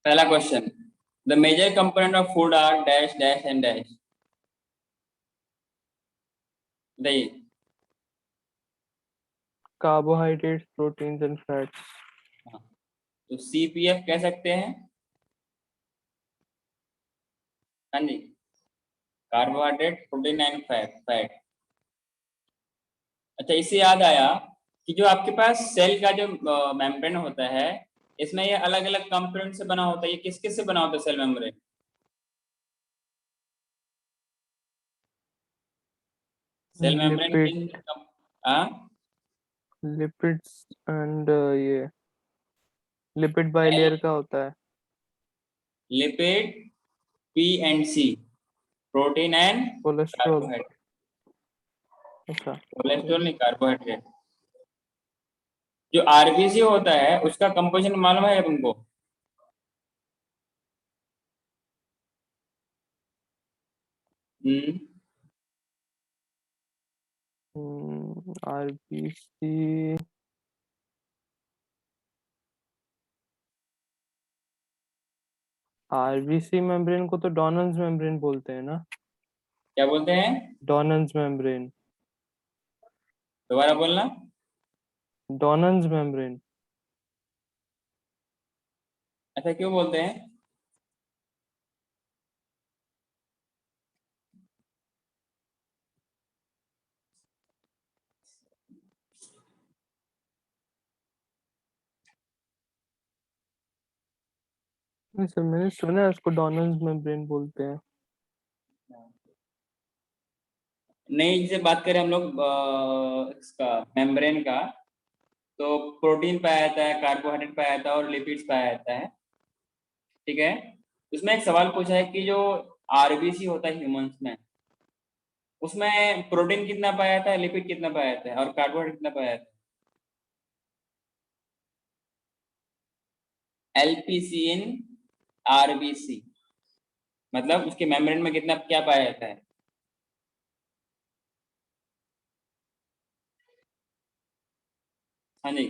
पहला question, the major component of food are dash dash and dash. बताइए। Carbohydrates, proteins and fats. हाँ, तो CPF कह सकते हैं। हाँ जी, कार्बोहाइड्रेट, प्रोटीन एंड फैट। अच्छा, इससे याद आया कि जो आपके पास सेल का जो मेम्ब्रेन होता है, इसमें ये अलग अलग कंपोनेंट से बना होता है। ये किस किस से बना होता है cell membrane? Cell membrane lipid, किन हाँ, लिपिड्स एंड ये लिपिड एल, बाइलेयर का होता है। Lipid, P&C, protein and cholesterol. Carbohydrate. अच्छा। कोलेस्ट्रॉल नहीं, कार्बोहाइड्रेट। जो RBC होता है उसका कंपोजिशन मालूम है तुमको? हम्म, आरबीसी, आरबीसी मेम्ब्रेन को तो डोनल्स मेम्ब्रेन बोलते हैं ना। क्या बोलते हैं? डोनल्स मेम्ब्रेन। दोबारा बोलना। डोनल्स मेम्ब्रेन। ऐसा क्यों बोलते हैं? सर मैंने सुना है उसको डोनल्स मेम्ब्रेन बोलते हैं। नहीं, जैसे बात करें हम लोग इसका मेम्ब्रेन का, तो प्रोटीन पाया जाता है, कार्बोहाइड्रेट पाया जाता है और लिपिड्स पाया जाता है। ठीक है। उसमें एक सवाल पूछा है कि जो RBC होता है ह्यूमंस में, उसमें प्रोटीन कितना पाया जाता है, लिपिड कितना पाया जाता है और कार्बोहाइड्रेट कितना पाया जाता है? LPC इन RBC, मतलब उसके मेम्ब्रेन में कितना क्या पाया जाता है? हाँ जी,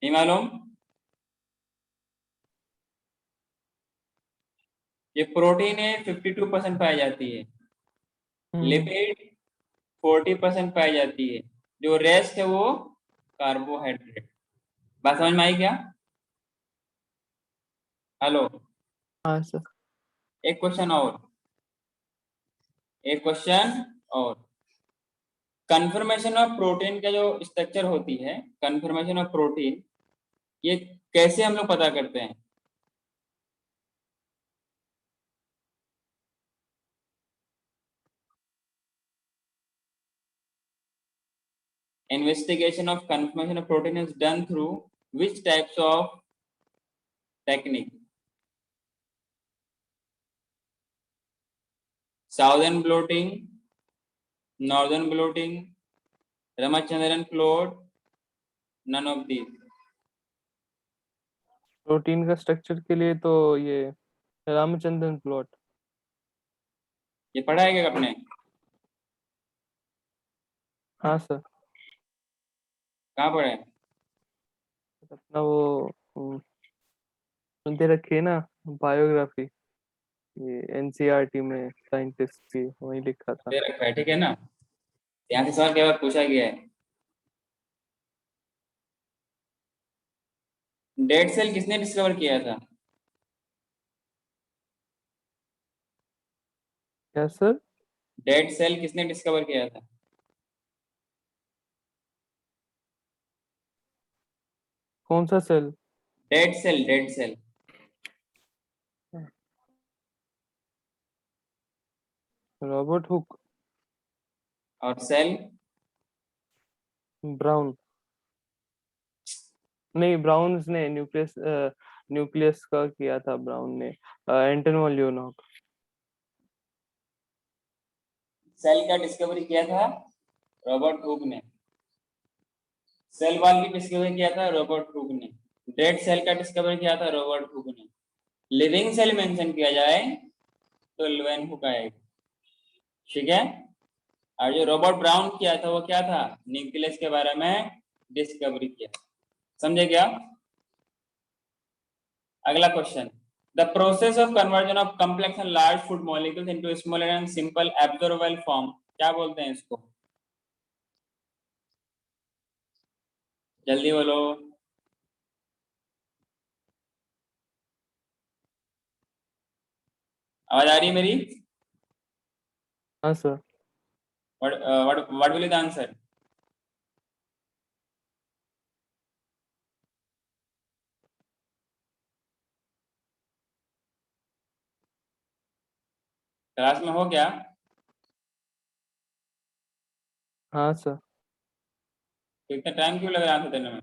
नहीं मालूम? ये प्रोटीन है 52% पाई जाती है, हम्म। लिपिड 40% पाई जाती है, जो रेस्ट है वो कार्बोहाइड्रेट। बात समझ में आई क्या? हेलो। हाँ सर। एक क्वेश्चन और, एक क्वेश्चन और। कन्फर्मेशन ऑफ प्रोटीन का जो स्ट्रक्चर होती है, कन्फर्मेशन ऑफ प्रोटीन, ये कैसे हम लोग पता करते हैं? Investigation of confirmation of protein is done through which types of technique? Southern blotting, northern blotting, Ramachandran plot, none of these. Protein का स्ट्रक्चर के लिए तो ये रामचंद्रन प्लॉट। ये पढ़ा है क्या आपने? हाँ सर। कहाँ पढ़ा है? अपना वो सुनते रखिए ना, बायोग्राफी, ये एनसीईआरटी में साइंटिस्ट की, वही लिखा था। दे रखा है, ठीक है ना। यहाँ से सवाल क्या पूछा गया है? डेड सेल किसने डिस्कवर किया था? क्या सर? डेड सेल किसने डिस्कवर किया था? कौन सा cell? Dead cell, dead cell. Robert Hooke. और सेल? ब्राउन। नहीं, ब्राउन्स ने न्यूक्लियस, न्यूक्लियस का किया था ब्राउन ने। एंटन लियोनॉक। सेल का डिस्कवरी किया था रॉबर्ट हुक ने। सेल वॉल की डिस्कवरी किया था रॉबर्ट हुक ने। डेड सेल का डिस्कवर किया था रॉबर्ट हुक ने। लिविंग सेल मेंशन किया जाए तो लेवेन हुक आएगा। ठीक है। और जो रॉबर्ट ब्राउन किया था वो क्या था? न्यूक्लियस के बारे में डिस्कवरी किया। समझे क्या? अगला question, the process of conversion of complex and large food molecules into smaller and simple absorbable form, क्या बोलते हैं इसको? जल्दी बोलो। आवाज आ रही है मेरी? हाँ sir. What will the answer? Class में हो क्या? हाँ सर। तो इतना टाइम क्यों लग रहा है आंसर देने में?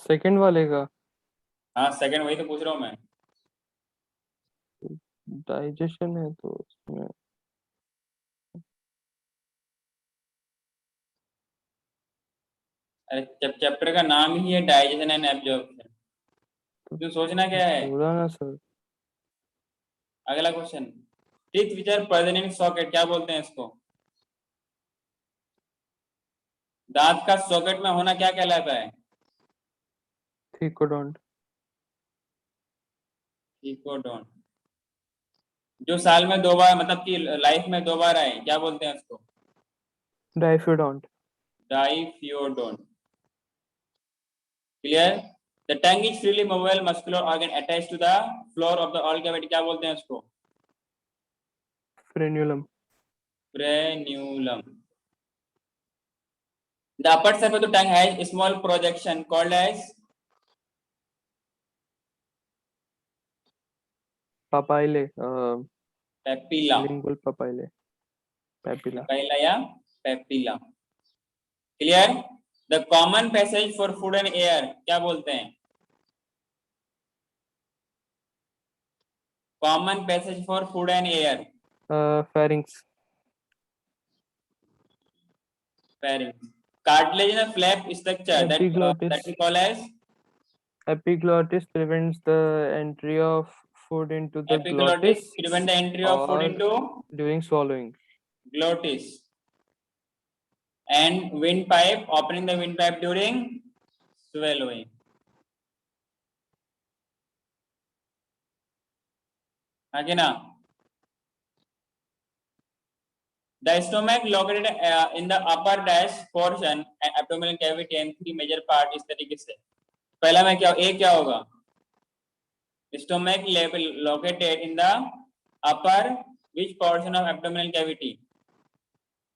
सेकंड वाले का हाँ सेकंड, वही तो पूछ रहा हूँ मैं। डाइजेशन है तो उसमें अरे चैप्टर का नाम ही है डाइजेशन एंड एब्जॉर्प्शन, तो तू सोचना क्या है? पूरा ना सर। अगला question, teeth which are present in socket, क्या बोलते हैं इसको? दांत का सॉकेट में होना क्या कहलाता है? थीकोडोंट। इकोडोन। जो साल में 2 बार, मतलब कि लाइफ में 2 बार आए, क्या बोलते हैं उसको? Diphyodont. Diphyodont. Clear? The tongue is freely movable muscular organ attached to the floor of the oral cavity, क्या बोलते हैं उसको? Frenulum. Frenulum. The upper surface of the tongue has a small projection called as papillae papilla. Lingual papillae papilla. Papilla या papilla. Clear? The common passage for food and air, क्या बोलते हैं? Common passage for food and air. Pharynx. Pharynx. Cartilage and flap structure that epiglottis. we call as Epiglottis prevents the entry of food into the epiglottis, glottis prevent the entry of food or into during swallowing. glottis. And windpipe, opening the windpipe during swallowing. आगे ना, the stomach located in the upper dash portion and abdominal cavity and 3 major part, इस तरीके से। पहला में क्या, ए क्या होगा? Stomach level located in the upper which portion of abdominal cavity?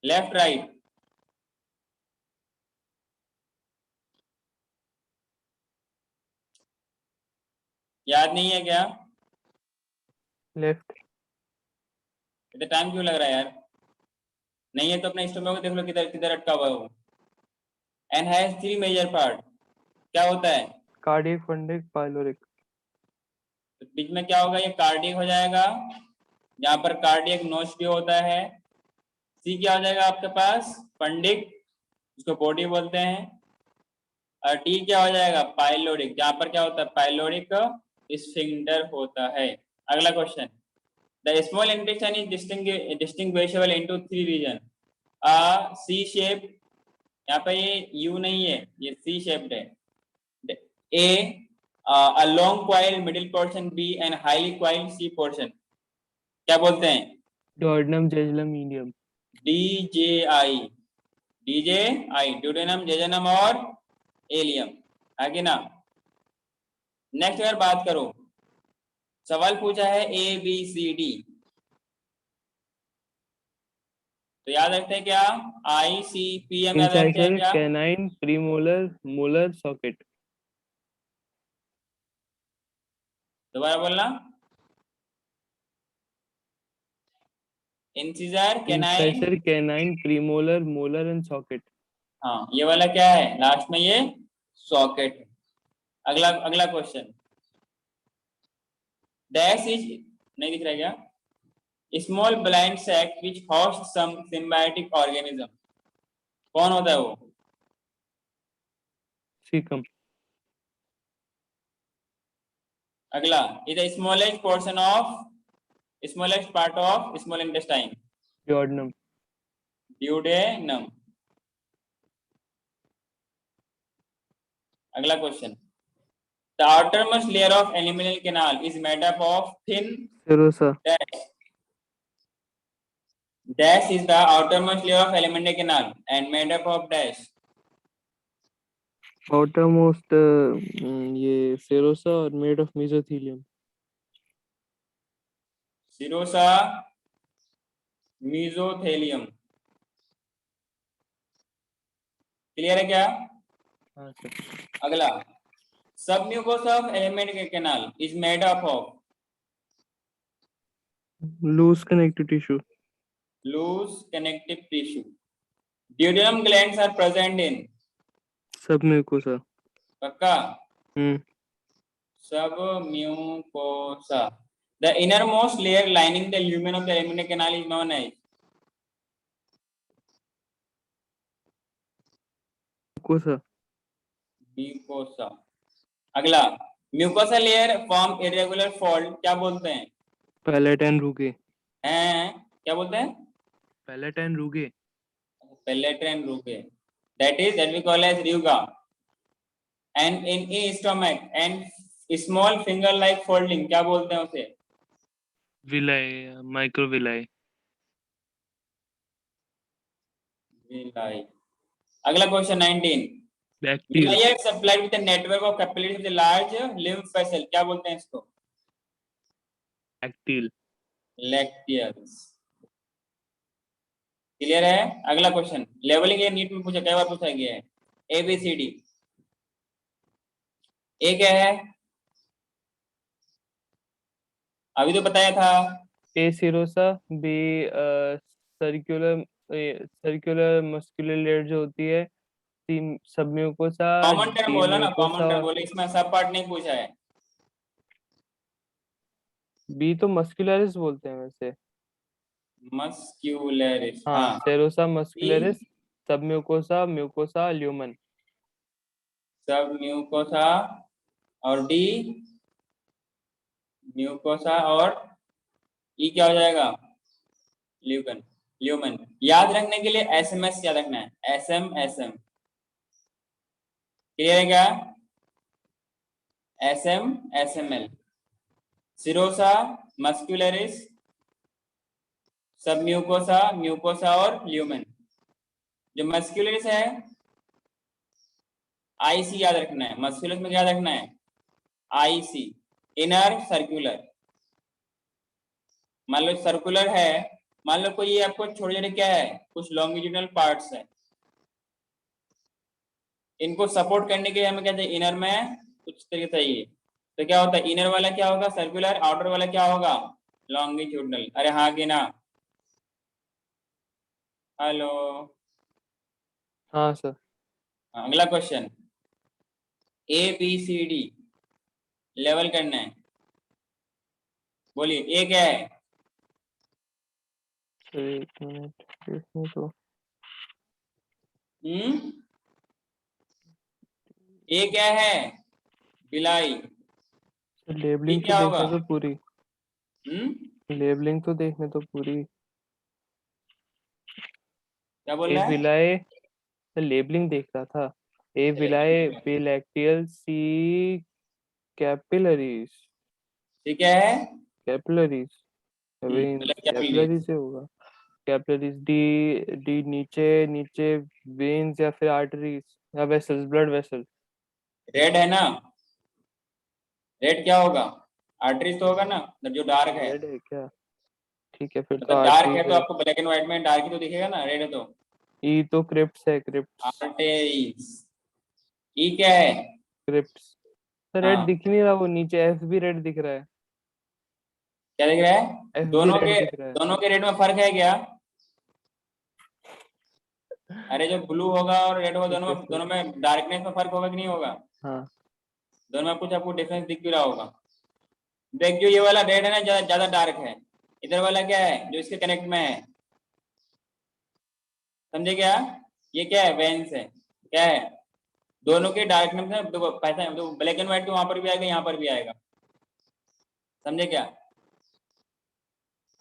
Left, right? याद नहीं है क्या? Left. इतना टाइम क्यों लग रहा है यार? नहीं है तो अपना स्टोमक देख लो किधर किधर अटका हुआ है वो। एंड हैज 3 मेजर पार्ट, क्या होता है? Cardiac, fundic, pyloric. तो बीच में क्या होगा? ये कार्डियक हो जाएगा, जहां पर कार्डियक नोच भी होता है। सी क्या हो जाएगा आपके पास? फंडिक, उसको बॉडी बोलते हैं। और टी क्या हो जाएगा? पाइलोरिक, जहां पर क्या होता है? पाइलोरिक स्फिंक्टर होता है। अगला question, the small intestine is distinguishable into 3 region. C shape, यहाँ पे ये यू नहीं है, ये सी शेप्ड है। ए a long coil middle portion, B and highly coiled C portion, क्या बोलते हैं? Duodenum, jejunum, medium. DJI, DJI, duodenum, jejunum और एलियम। आगे ना, नेक्स्ट अगर बात करो, सवाल पूछा है ए बी सी डी, तो याद रखते हैं क्या? आई सी पी एम याद रखते हैं Incisor, क्या? canine, premolar, molar, socket. दोबारा बोलना। Incisor, canine. Incisor, canine, premolar, molar and socket. हाँ, ये वाला क्या है लास्ट में? ये सॉकेट। अगला अगला क्वेश्चन, डैश इज, नहीं दिख रहा है क्या? Small blind sac which host some symbiotic organism, कौन होता है वो? Cecum. अगला, is the smallest portion, smallest part of small intestine, Duodenum. कौन होता है वो? अगला, is the smallest portion of small intestine, कौन होता है वो? अगला, is the smallest portion of small intestine, duodenum. अगला question, the outermost layer of alimental canal is made up of thin serosa. dash. Dash is the outermost layer of alimental canal and made up of dash. outermost ये serosa और made of mesothelium. Serosa mesothelium. Clear है क्या? हाँ sir. अगला, submucosa of alimental canal is made up of loose connective tissue. loose connective tissue. Duodenum glands are present in submucosa. पक्का हम्म। Submucosa. The innermost layer lining the lumen of the alimental canal is known as mucosa. mucosa. अगला, mucosa layer form irregular fold क्या बोलते हैं? Palatine रूगे। हैं क्या बोलते हैं? Palatine रूगे। पेलेट्रेन रूगे. That we call as ruga. And in stomach and small finger like folding क्या बोलते हैं उसे? Villi, microvilli. Villi. अगला question 19. Bacterial. Villi are supplied with a network of capillaries with a large lymph vessel क्या बोलते हैं इसको? एक्टिल। Lacteals. Clear है? अगला क्वेश्चन, लेवलिंग ये नीट में पूछा, कई बार पूछा गया है. ABCD. ए क्या है? अभी तो बताया था. A serosa. B circular circular muscular layer जो होती है। सी सब म्यूकोसा। कॉमन टर्म डी बोला ना, कॉमन म्यूकोसा। टर्म बोले, इसमें सब पार्ट नहीं पूछा है. बी तो मस्कुलरिस बोलते हैं वैसे। मस्क्यूलरिस. हाँ, हाँ. Serosa D muscularis. सब म्यूकोसा, म्यूकोसा ल्यूमन। सब म्यूकोसा और डी म्यूकोसा और ई क्या हो जाएगा? ल्यूकन. ल्यूमन. याद रखने के लिए एसएमएस याद रखना है. एसएम. क्लियर है क्या? एसएमएल. सिरोसा मस्कुलरिस, सब म्यूकोसा, म्यूकोसा और ल्यूमन. जो मस्कुलरिस है आईसी याद रखना है. मस्कुलरिस में क्या याद रखना है? आईसी. Inner circular. मान लो सर्कुलर है, मान लो कोई ये आपको छोटे छोटे क्या है, कुछ लॉन्गिट्यूडनल पार्ट्स है, इनको सपोर्ट करने के लिए हमें क्या चाहिए? इनर में कुछ तरीके चाहिए. तो क्या होता है? इनर वाला क्या होगा? सर्कुलर. आउटर वाला क्या होगा? लॉन्गिट्यूडनल. अरे हाँ कि ना? हेलो. हाँ सर। अगला क्वेश्चन, ABCD लेवल करना है. बोलिए ए क्या है? एक मिनट देखने तो। ए क्या है? बिलाई. बी लेबलिंग तो क्या होगा? देखने तो पूरी। लेबलिंग तो देखने तो पूरी। क्या बोल ए रहा है? विलाए। लेबलिंग देख रहा था। ए विलाए बी लैक्टियल सी कैपिलरीज। ठीक है. कैपिलरीज। वेन्स मतलब क्या कैपिलरी से होगा। कैपिलरीज। डी डी नीचे नीचे। वेन्स या फिर आर्टरीज या वेसल्स, ब्लड वेसल। रेड है ना? रेड क्या होगा? आर्टरीज तो होगा ना, मतलब जो डार्क है. रेड है क्या? ठीक है, फिर तो मतलब डार्क है आर्टरीज तो है। आपको ब्लैक एंड व्हाइट में डार्क ही तो दिखेगा ना. रेड है तो ई तो क्रिप्ट्स है, क्रिप्ट्स। आर्टेरीज. ई क्या है? क्रिप्ट्स। रेड हाँ. दिख ही नहीं रहा, वो नीचे एफ भी रेड दिख रहा है। क्या दिख रहा है? एफ भी दोनों रेड के दिख रहा है। दोनों के रेड में फर्क है क्या? अरे जो ब्लू होगा और रेड होगा, ठीक है सर। दोनों में डार्कनेस में फर्क होगा कि नहीं होगा? हाँ। दोनों में कुछ आपको डिफरेंस दिख भी रहा होगा. देख, जो ये वाला रेड है ना, ज्यादा डार्क है. इधर वाला क्या है? जो इसके कनेक्ट में है. समझे क्या? ये क्या है? वेन्स है. क्या है? दोनों के डार्कनेस में पैसा, तो ब्लैक एंड व्हाइट तो वहां पर भी आएगा, यहाँ पर भी आएगा. समझे क्या?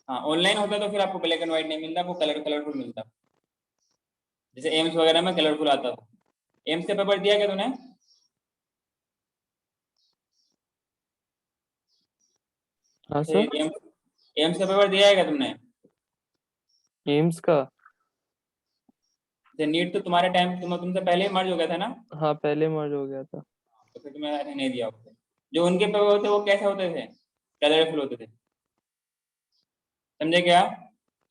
हाँ, ऑनलाइन होता तो फिर आपको ब्लैक एंड व्हाइट नहीं मिलता, आपको कलरफुल मिलता. जैसे एम्स वगैरह में कलरफुल आता हो। एम्स का पेपर दिया क्या तूने? हाँ सर। एम्स एम्स का पेपर दिया है क्या तुमने? एम्स का? नीट तो तुम्हारे टाइम तुमसे पहले ही मर्ज हो गया था ना? हाँ, पहले मर्ज हो गया था। तो फिर तुम्हें ऐसे नहीं दिया होगा। जो उनके पेपर होते वो कैसे होते थे? कलरफुल होते थे। समझे क्या?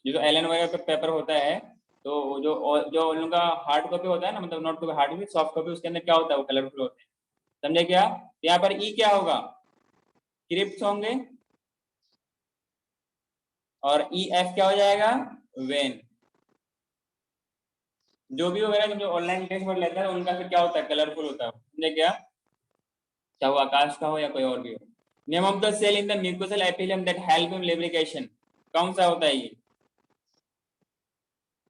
जो एलन वगैरह का पेपर होता है, तो वो जो उन लोगों का हार्ड कॉपी होता है ना, मतलब note copy, hard copy, soft copy, उसके अंदर क्या होता है, वो कलरफुल होते हैं। समझे क्या? तो यहाँ पर ई क्या होगा? क्रिप्स होंगे। और ई एफ क्या हो जाएगा? वेन। जो भी वगैरह तुम जो ऑनलाइन टेस्ट पर लेता है उनका फिर क्या होता है? कलरफुल होता है। समझे क्या? चाहे वो आकाश का हो या कोई और भी हो। Name of the cell in the mucosal epithelium that help in lubrication, कौन सा होता है ये?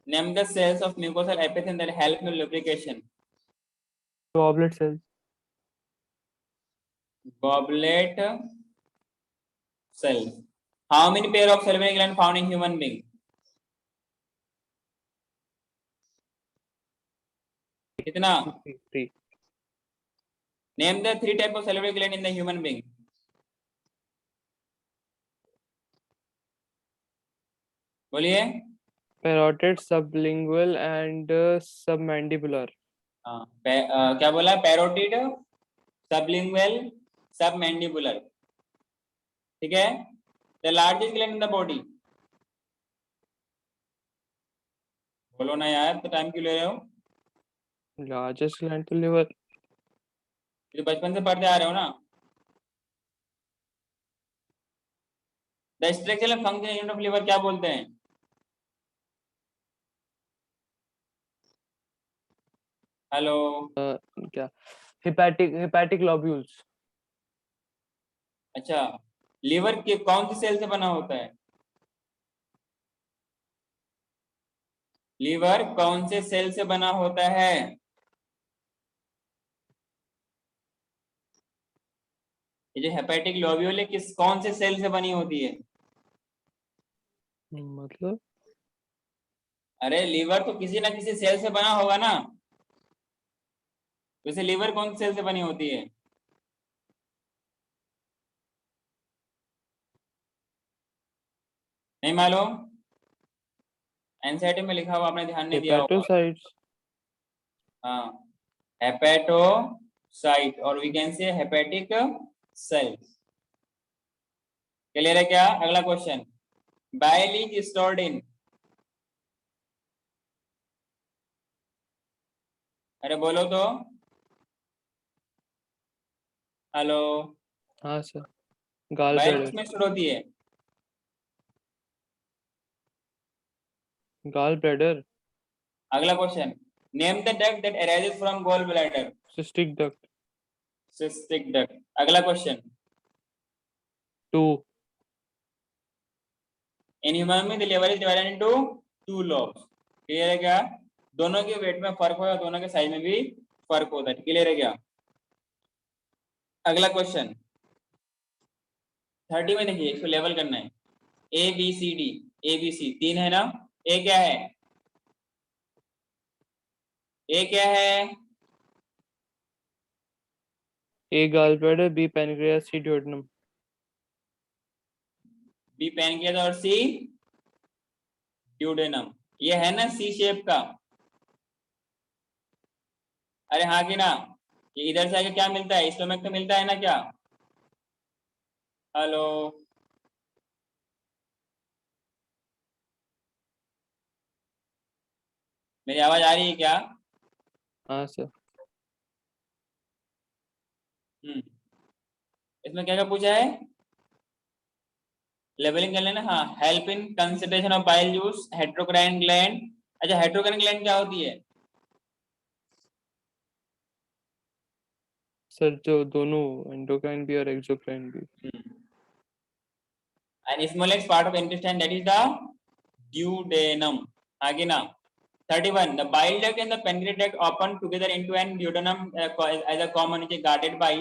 Name the cells of mucosal epithelium that help in lubrication. Goblet cells. Goblet cells. How many pair of salivary gland found in human being? कितना? Three. Name the three type of salivary gland in the human being. बोलिए। Parotid, sublingual and submandibular. हाँ, क्या बोला? Parotid, sublingual, submandibular. ठीक है। The largest gland in the body. बोलो ना यार, तो टाइम क्यों ले रहे हो? लार्जेस्ट ग्लैंड तो लिवर। ये तो बचपन से पढ़ते आ रहे हो ना। The structural function unit of liver क्या बोलते हैं? हेलो। क्या? हेपेटिक लॉब्यूल्स। अच्छा, लिवर के कौन सी सेल से बना होता है? लीवर कौन से सेल से बना होता है? ये जो हेपेटिक लोब्यूल है किस कौन से सेल से बनी होती है? मतलब? अरे लीवर तो किसी ना किसी सेल से बना होगा ना। वैसे लीवर कौन से सेल से बनी होती है? नहीं मालूम? एनसीईआरटी में लिखा हुआ, आपने ध्यान नहीं दिया होगा। हेपेटोसाइट्स। हाँ, हेपेटोसाइट और we can say hepatic cells. Clear है क्या? अगला question. Bile is stored in. अरे बोलो तो। हेलो। हाँ सर। गाल बाइल ब्लैडर। किसमें स्टोर होती है? Gall bladder. अगला क्वेश्चन। Name the duct that arises from gall bladder. Cystic duct. Cystic duct. अगला क्वेश्चन। टू। इन ह्यूमन में the liver is divided into two lobes. Clear है क्या? दोनों के वेट में फर्क होगा, दोनों के साइज में भी फर्क होता है। क्लियर है क्या? अगला क्वेश्चन 30 में देखिए, इसको लेवल करना है। A B C D. A B C तीन है ना? ए क्या है? ए क्या है? ए गाल ब्लैडर, बी पैनक्रियास, सी ड्यूोडेनम। बी पैनक्रियास और सी ड्यूडेनम। ये है ना सी शेप का? अरे हाँ कि ना? ये इधर से आके क्या मिलता है? स्टोमक तो मिलता है ना क्या? हेलो। मेरी आवाज आ रही है क्या? हाँ सर। इसमें क्या क्या पूछा है? लेवलिंग कर लेना। हाँ, help in concentration of bile juice, heterocrine gland. अच्छा, हेट्रोक्राइन ग्लैंड क्या होती है? सर जो दोनों एंडोक्राइन भी और एक्सोक्राइन भी। And smallest part of intestine that is the duodenum. आगे ना 31 the bile duct and the pancreatic duct open together into an duodenum as a common which is guarded by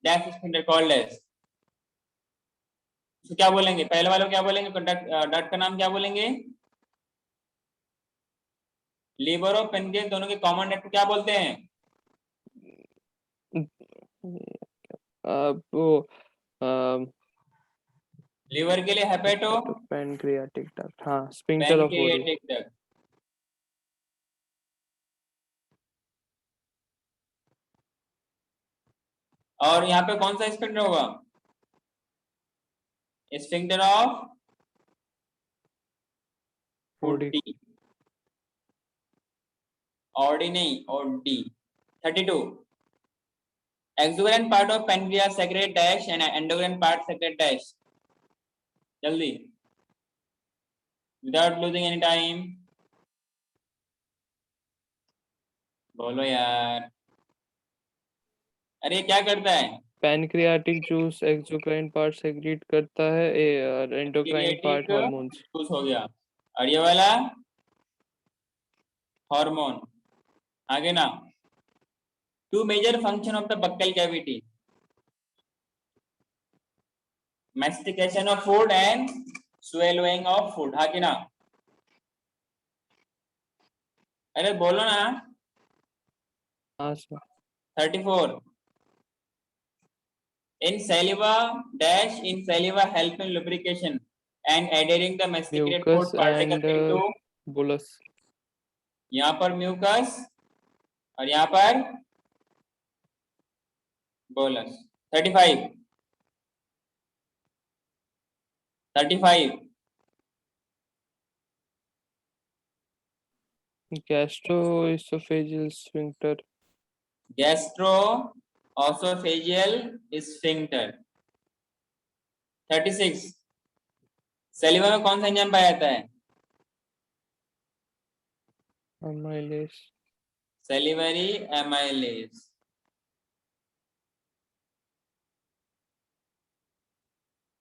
dash sphincter called as. तो क्या बोलेंगे? पहले वालों क्या बोलेंगे? Duct का नाम क्या बोलेंगे? लीवर और पेनक्रियास दोनों के कॉमन नेट को क्या बोलते हैं? वो लीवर के लिए हेपेटो, पैनक्रियाटिक डक्ट, हाँ, sphincter of Oddi. Pancreatic duct. और यहाँ पे कौन सा स्फिंक्टर होगा? Sphincter of Oddi. Oddi, Oddi नहीं, Oddi. 32, exuberant part of pancreas secrete dash and endocrine part secrete dash. जल्दी, without losing any time, बोलो यार। अरे क्या करता है? Pancreatic juice exocrine part secrete करता है, और एंडोक्राइन पार्ट हार्मोन्स। जूस हो गया, और ये वाला हार्मोन। आगे ना, two major function of the buccal cavity, mastication of food and swallowing of food, हाँ कि ना? अरे बोलो ना। हाँ sir. 34, in saliva dash, in saliva help in lubrication and adhering the masticated food mucus particles and into, bolus. यहाँ पर mucus और यहाँ पर bolus. 35, 35, gastroesophageal sphincter. Gastroesophageal sphincter. 36, saliva में कौन सा एंजाइम पाया जाता है? Amylase. Salivary amylase.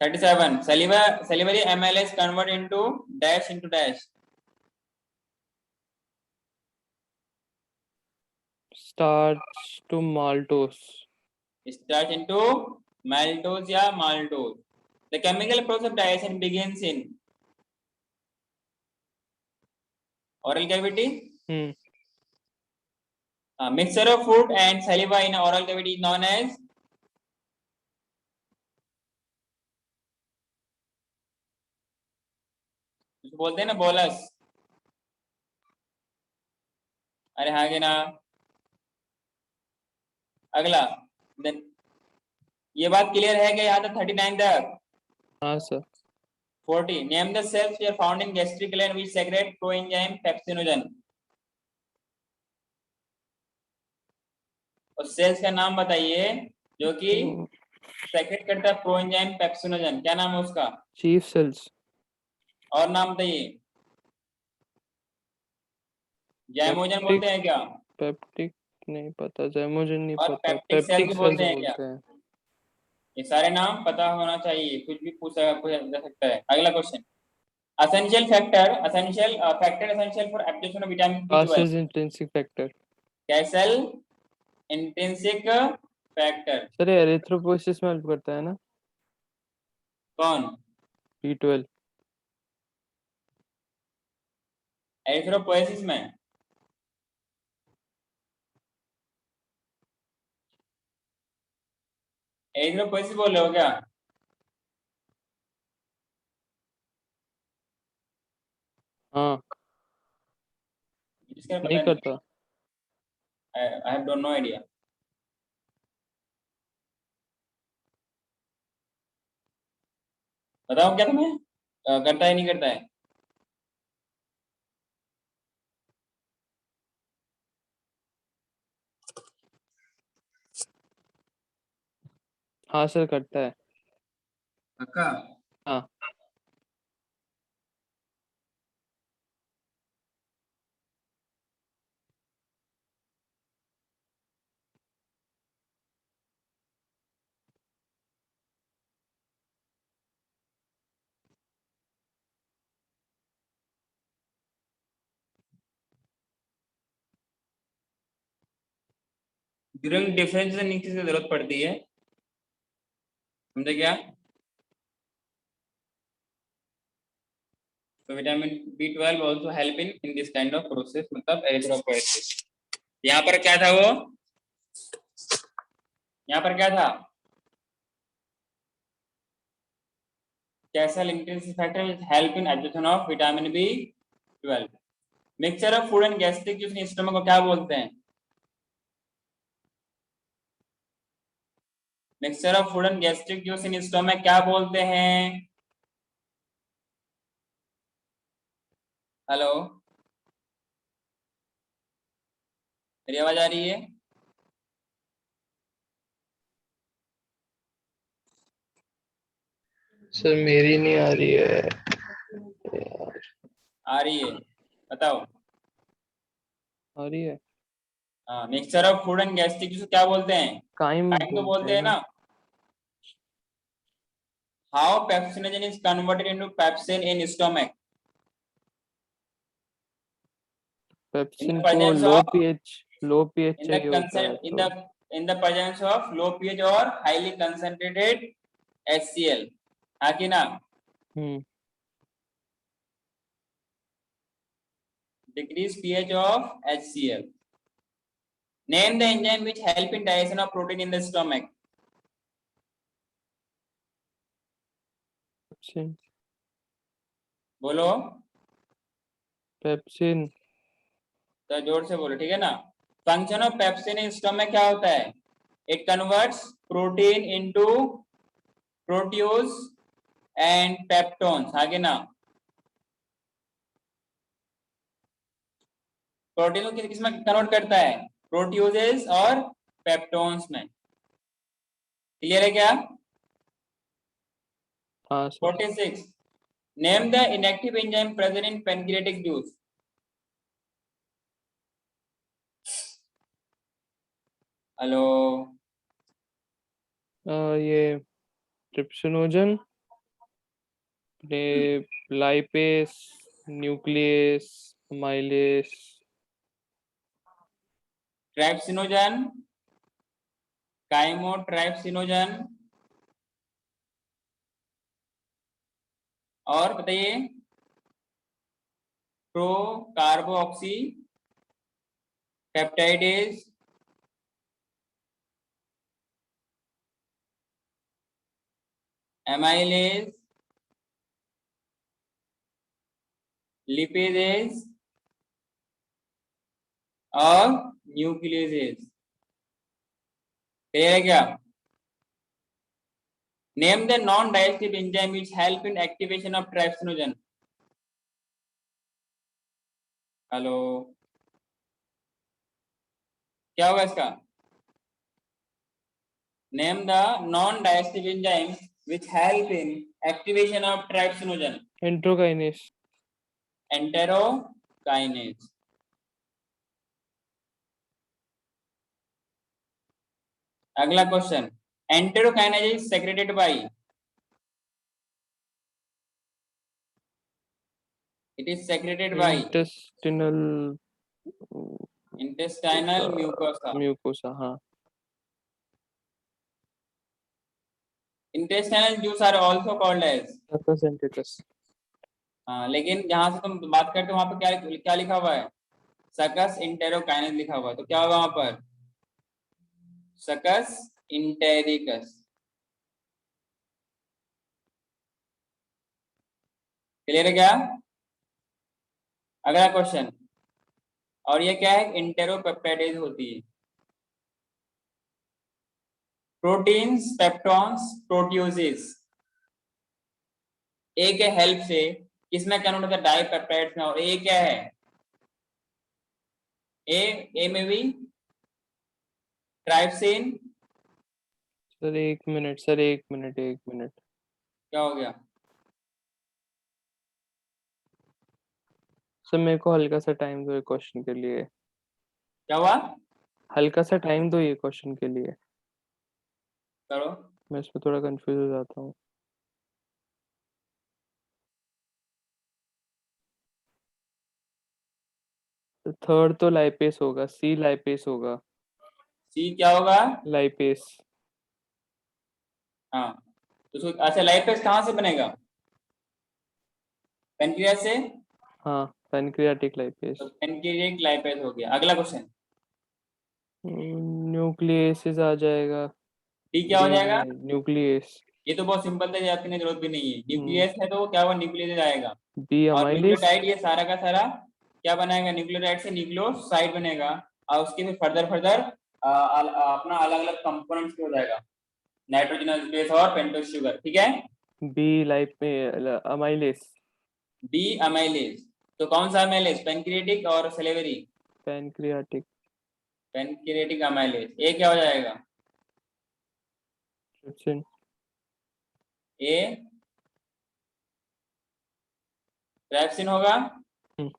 37, salivary amylase convert into dash into dash. Starch to maltose. Starch into maltose या maltose. The chemical process of digestion begins in oral cavity. Mixture of food and saliva in oral cavity is known as बोलते हैं ना bolus. अरे हाँ कि ना? अगला, ये बात क्लियर है कि यहाँ तक 39 तक? हाँ sir. 40, name the cells which are found in gastric gland which secrete coenzyme pepsinogen. और सेल्स का नाम बताइए जो कि सेक्रेट करता है प्रोएंजाइम पेप्सिनोजन, क्या नाम है उसका? Chief cells. और नाम बताइए। जाइमोजन बोलते हैं क्या? पेप्टिक नहीं पता, जाइमोजन नहीं और पता, पेप्टिक सेल पेप्टिक भी सेल्स बोलते हैं क्या? बोलते हैं। ये सारे नाम पता होना चाहिए, कुछ भी पूछा जा सकता है। अगला question, essential factor, essential for absorption of vitamin B12। Castle intrinsic factor. Castle intrinsic factor. Sir ये एरिथ्रोपोइसिस में हेल्प करता है ना? कौन? B12। एरिथ्रोपोएसिस में? एरिथ्रोपोएसिस बोल रहे हो क्या? हाँ। इसका नहीं पता करता। I have no idea. बताओ क्या तुम्हें करता है नहीं करता है? हाँ सर करता है। पक्का? हाँ। ड्यूरिंग डिफरेंशिएशन नीचे से जरूरत पड़ती है, समझे क्या? तो vitamin B12 also help in this kind of process, मतलब एरिथ्रोपोएसिस। यहाँ पर क्या था वो, यहाँ पर क्या था, कैसा intensive factor which help in absorption of vitamin B12। Mixture of food and gastric juice in stomach को क्या बोलते हैं? Mixture of food and gastric juice in stomach क्या बोलते हैं? हेलो, मेरी आवाज आ रही है? सर मेरी नहीं आ रही है। आ रही है, बताओ। आ रही है। हाँ, mixture of food and gastric juice क्या बोलते हैं? काइम काइम तो बोलते हैं ना। How pepsinogen is converted into pepsin in stomach? Pepsin को presence low of pH in the चाहिए होता है consent तो in the presence of low pH or highly concentrated HCl, हाँ कि ना? Decrease pH of HCl. Name the enzyme which help in digestion of protein in the stomach. Pepsin बोलो, pepsin तो जोर से बोलो, ठीक है ना? Function of pepsin in stomach क्या होता है? It converts protein into proteoses and peptones, आगे ना? प्रोटीन को किस में कन्वर्ट करता है? प्रोट्यूजेस और पेप्टोन्स में। क्लियर है क्या? हाँ sir 46. Name the inactive enzyme present in pancreatic juice. Hello, ये ट्रिप्सिनोजन लाइपेस न्यूक्लियस माइलेस ट्राइप्सिनोजन, काइमोट्राइप्सिनोजन, और बताइए, प्रो कार्बोऑक्सी पेप्टाइडेज, एमाइलेज, लिपेजेज और न्यूक्लियसेज। क्लियर है क्या? Name the non-digestive enzyme which help in activation of trypsinogen. Hello, क्या होगा इसका? Name the non-digestive enzyme which help in activation of trypsinogen. एंट्रोकाइनेस Enterokinase. अगला question, enterokinase is secreted by, it is secreted by intestinal mucosa. Mucosa हाँ Intestinal juice are also called as, Photosynthesis. हाँ, लेकिन जहां से तुम बात करते हो वहां पर क्या क्या लिखा हुआ है? सकस इंटेरोकाइनेज लिखा हुआ है, तो क्या होगा वहां पर? सकस इंटेरिकस। क्लियर है क्या? अगला क्वेश्चन, और ये क्या है? इंटेरोपेप्टाइडेज होती है। प्रोटीन्स, पेप्टॉन्स, प्रोट्यूजेस, ए के हेल्प से किसमें कन्वर्ट होता है? डाइपेप्टाइड्स में। और ए क्या है? ए में भी ट्राइप्सिन। सर एक मिनट क्या हो गया? सर मेरे को हल्का सा टाइम दो ये क्वेश्चन के लिए क्या हुआ? हल्का सा टाइम दो ये क्वेश्चन के लिए करो। मैं इसमें थोड़ा कंफ्यूज हो जाता हूँ तो थर्ड तो लाइपेस होगा सी लाइपेस होगा सी क्या होगा? लाइपेस हाँ, तो अच्छा, लाइपेस कहाँ से बनेगा? पेनक्रियास से, हाँ पैनक्रियाटिक लाइपेज। तो पेनक्रियाटिक लाइपेज हो गया। अगला क्वेश्चन, न्यूक्लियसिस आ जाएगा। डी क्या हो डी जाएगा? में न्यूक्लियस। ये तो बहुत सिंपल था, याद करने की जरूरत भी नहीं है। हम्म, न्यूक्लियस है तो क्या हुआ, न्यूक्लियस आएगा। बी और अमाइलिस। न्यूक्लियोटाइड ये सारा का सारा क्या बनाएगा, न्यूक्लियोटाइड से न्यूक्लियोसाइड बनेगा, और उसके फिर फर्दर फर्दर अपना अलग अलग कंपोनेंट्स हो जाएगा, नाइट्रोजनस बेस और पेंटोस शुगर। ठीक है, बी लाइप में अमाइलिस। D amylase. तो कौन सा अमाइलेज, पेनक्रियाटिक और salivary? Pancreatic. Pancreatic amylase. A क्या हो जाएगा? ट्रिप्सिन। ए ट्राइप्सिन होगा, हम्म,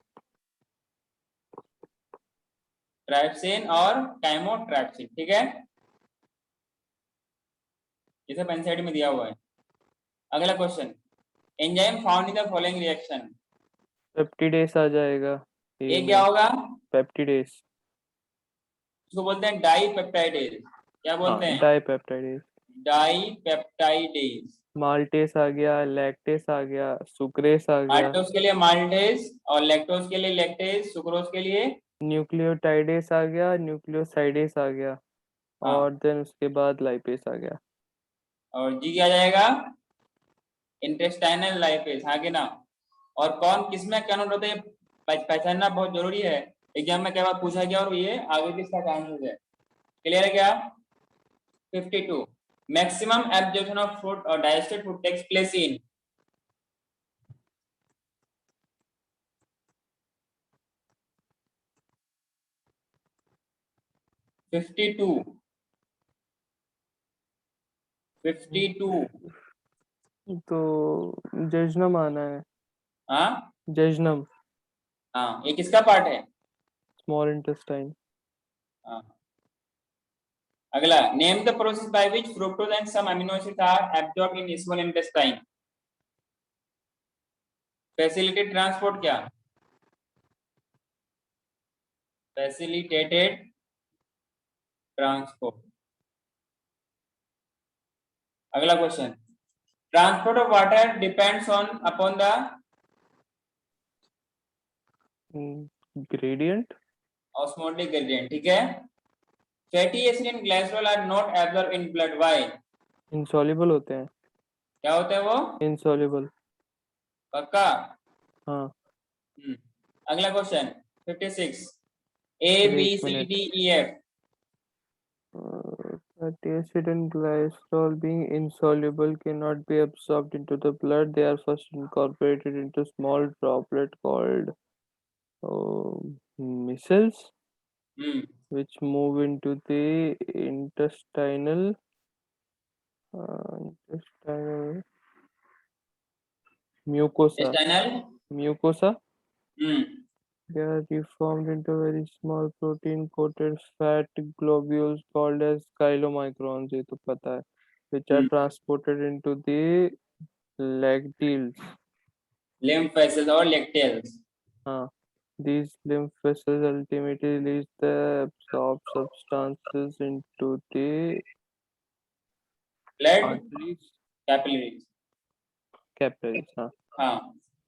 ट्राइप्सिन और काइमोट्राइप्सिन। ठीक है, ये सब एनसीईआरटी में दिया हुआ है। अगला question, enzyme found in the following reaction. Peptidase आ जाएगा ए ए क्या में। होगा? पेप्टिडेस। इसको बोलते हैं डाई पेप्टाइडेज। क्या हाँ बोलते हैं? डाईपेप्टाइडेस। Dipeptidase. माल्टेस आ गया, लैक्टेस आ गया, सुक्रेस आ गया। माल्टोज के लिए माल्टेज, और लैक्टोज के लिए लैक्टेज, सुक्रोज के लिए न्यूक्लियोटाइडेस आ गया, न्यूक्लियोसाइडेस आ गया, हाँ, और देन उसके बाद लाइपेस आ गया। और जी क्या जाएगा, इंटेस्टाइनल लाइपेज। हाँ कि ना? और कौन किस में कन्वर्ट होते हैं पहचानना बहुत जरूरी है, एग्जाम में क्या बात पूछा गया और ये आगे किसका आंसर है। क्लियर है क्या? 52, मैक्सिमम एब्जॉर्प्शन ऑफ फूड और digested food takes place in. 52, 52। तो जजनम आना है। हाँ जजनम। हाँ, ये किसका पार्ट है? Small intestine. हाँ। अगला, name the process by which fructose and some amino acids are absorbed in small intestine. Facilitated transport क्या? Facilitated transport. अगला question, transport of water depends on upon the gradient. Osmotic gradient. ठीक है, fatty acid and glycerol are not absorb in blood, why? Insoluble होते हैं। क्या होते हैं वो? इंसॉल्युबल। पक्का? हाँ। अगला क्वेश्चन 56, ए बी एक सी मिनट। D E F. Fatty acid and glycerol being insoluble cannot be absorbed into the blood. They are first incorporated into small droplet called micelles, which move into the intestinal mucosa. Intestinal. Mucosa. Hmm They are reformed into very small protein-coated fat globules called as chylomicrons. ये तो पता है. Which are transported into the lacteals. Lymph vessels और लेक्टेल्स। हाँ. These lymph vessels ultimately release the absorbed substances into the blood arteries, capillaries. capillaries. हाँ. हाँ,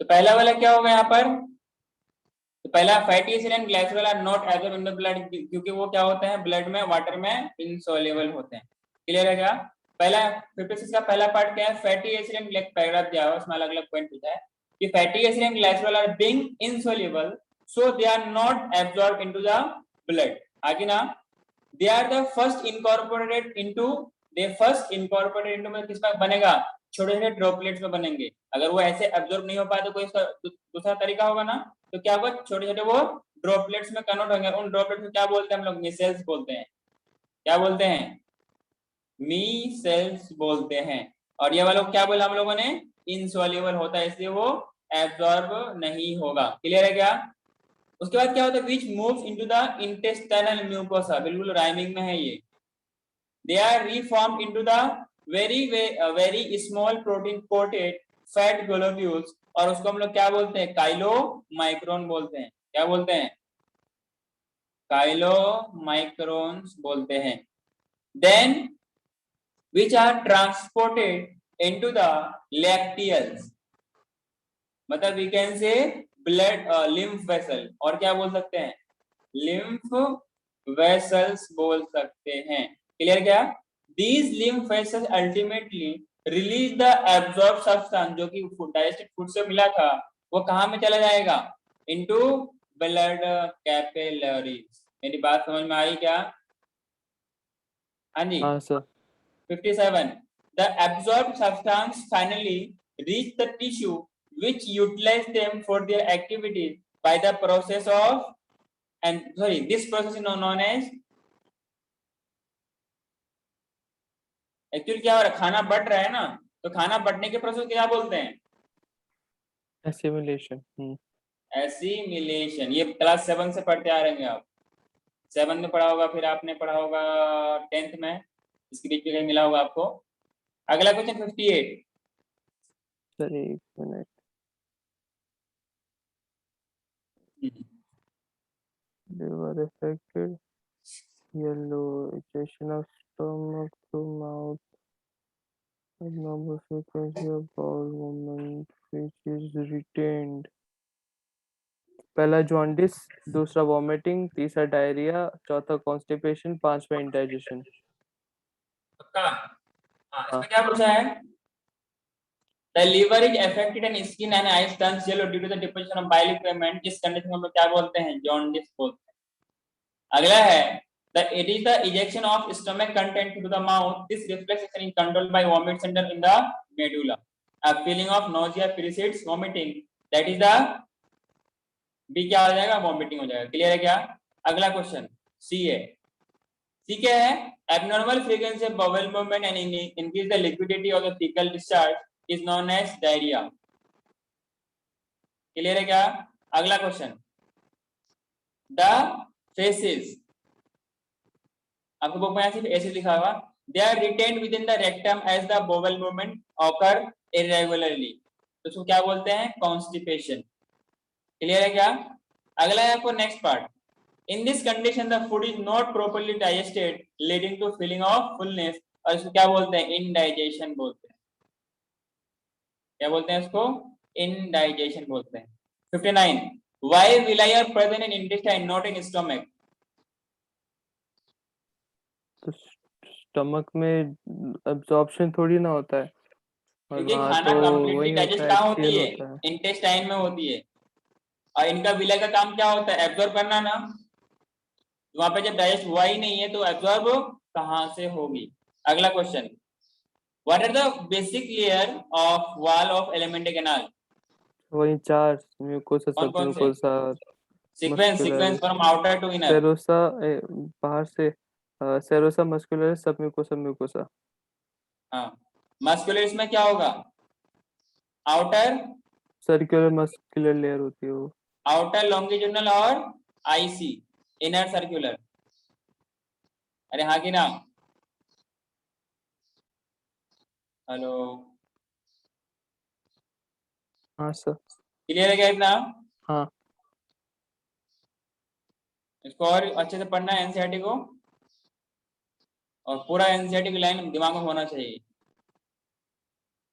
तो पहला वाला क्या होगा यहाँ पर? तो पहला, fatty acid and glycerol are not absorb in the blood, क्योंकि वो क्या होते हैं ब्लड में, वाटर में इनसॉल्युबल होते हैं। क्लियर है क्या? पहला 56 का पहला पार्ट क्या है, फैटी एसिड एंड पैराग्राफ दिया हुआ, उसमें अलग अलग पॉइंट पूछा है कि fatty acid and glycerol are being insoluble, so they are not absorb into the blood. आगे ना, they are the first incorporated into, they first incorporated into में किसमें बनेगा, छोटे छोटे ड्रॉपलेट्स में बनेंगे। अगर वो ऐसे एब्जॉर्ब नहीं हो पाए तो कोई इसका दूसरा तरीका होगा ना, तो क्या होगा, छोटे छोटे वो ड्रॉपलेट्स में कन्वर्ट होंगे। उन ड्रॉपलेट्स को क्या बोलते हैं हम लोग, मिसेल्स बोलते हैं। क्या बोलते हैं? मीसेल्स बोलते हैं। और ये वाला क्या बोला हम लोगों ने, इनसॉल्युबल होता है, इसलिए वो एब्जॉर्ब नहीं होगा। क्लियर है क्या? उसके बाद क्या होता है, विच moves into the intestinal mucosa, बिल्कुल राइमिंग में है ये। They are reformed into the very small protein coated fat globules, और उसको हम लोग क्या बोलते हैं, काइलोमाइक्रोन बोलते हैं। क्या बोलते हैं? काइलोमाइक्रोन्स बोलते हैं। Then which are transported into the lacteals, मतलब we can say blood lymph vessel, और क्या बोल सकते हैं, लिम्फ वेसल्स बोल सकते हैं। क्लियर क्या? These lymph vessels ultimately release the absorb substance, जो कि डाइजेस्टेड फूड से मिला था, वो कहाँ में चला जाएगा, इनटू ब्लड कैपिलरीज। मेरी बात समझ में आई क्या? हाँ जी। हाँ sir. 57. The absorbed substance finally reach the tissue which utilize them for their activities by the process of, and sorry, this process is known as, actually क्या हो रहा है, खाना बट रहा है ना, तो खाना बटने के प्रोसेस क्या बोलते हैं, एसिमिलेशन। एसिमिलेशन। ये क्लास 7 से पढ़ते आ रहे हैं आप, 7 में पढ़ा होगा, फिर आपने पढ़ा होगा 10th में, इसके बीच में कहीं मिला होगा आपको। अगला क्वेश्चन 58। सर एक minute. They were affected. Yellow ejection of stomach to mouth. Abnormal frequency of bowel movement which is retained. पहला जॉन्डिस, दूसरा वॉमिटिंग, तीसरा डायरिया, चौथा कॉन्स्टिपेशन, पांचवा इंडाइजेशन। पक्का? हाँ, हाँ। इसमें क्या पूछा है, The liver is affected and skin and eyes turns yellow due to the deposition of bile pigment। इस कंडीशन को हम लोग क्या बोलते हैं, जॉन्डिस बोलते हैं। अगला है it is the ejection of stomach content into the mouth। This reflex is controlled by vomit center in the medulla। A feeling of nausea precedes vomiting, that is the B क्या हो जाएगा, vomiting हो जाएगा। Clear है क्या? अगला question सी है। सी क्या है, abnormal frequency of bowel movement and increase the liquidity of the fecal discharge is known as diarrhea। Clear है क्या? अगला क्वेश्चन, द फेसेस, आपको बुक में सिर्फ ऐसे लिखा हुआ, they are retained within the rectum as the bowel movement occur irregularly, तो उसको क्या बोलते हैं, कॉन्स्टिपेशन। क्लियर है क्या? अगला है आपको next part, in this condition the food is not properly digested leading to feeling of fullness, और इसको क्या बोलते हैं, इनडाइजेशन बोलते हैं। क्या बोलते हैं इसको, इनडाइजेशन बोलते हैं। 59. Why villi are present in intestine not in stomach? तो स्टमक में अब्जॉर्प्शन थोड़ी ना होता है, और क्योंकि वहाँ खाना तो कंप्लीटली वही डाइजेस्ट होता है, कहाँ होती एक्सहेल है, होता है। इंटेस्टाइन में होती है, और इनका विलय का काम क्या होता है, एब्जॉर्ब करना ना, वहां पे जब डाइजेस्ट हुआ ही नहीं है तो एब्जॉर्ब कहाँ से होगी। अगला question, what are the basic layer of wall of alimentary canal? वही चार, म्यूकोसा, कौन सब कौन से, mucosa, sequence muscular, from outer to inner. Serosa, बाहर से serosa, muscular, sub mucosa, mucosa. हाँ, मस्कुलर में क्या होगा, आउटर, सर्कुलर मस्कुलर लेयर होती है वो। आउटर लॉन्गिट्यूडनल और आईसी, इनर सर्कुलर। अरे हाँ कि ना, हेलो, हाँ सर। क्लियर है क्या इतना? हाँ। इसको और अच्छे से पढ़ना है एनसीईआरटी को, और पूरा एनसीईआरटी की लाइन दिमाग में होना चाहिए।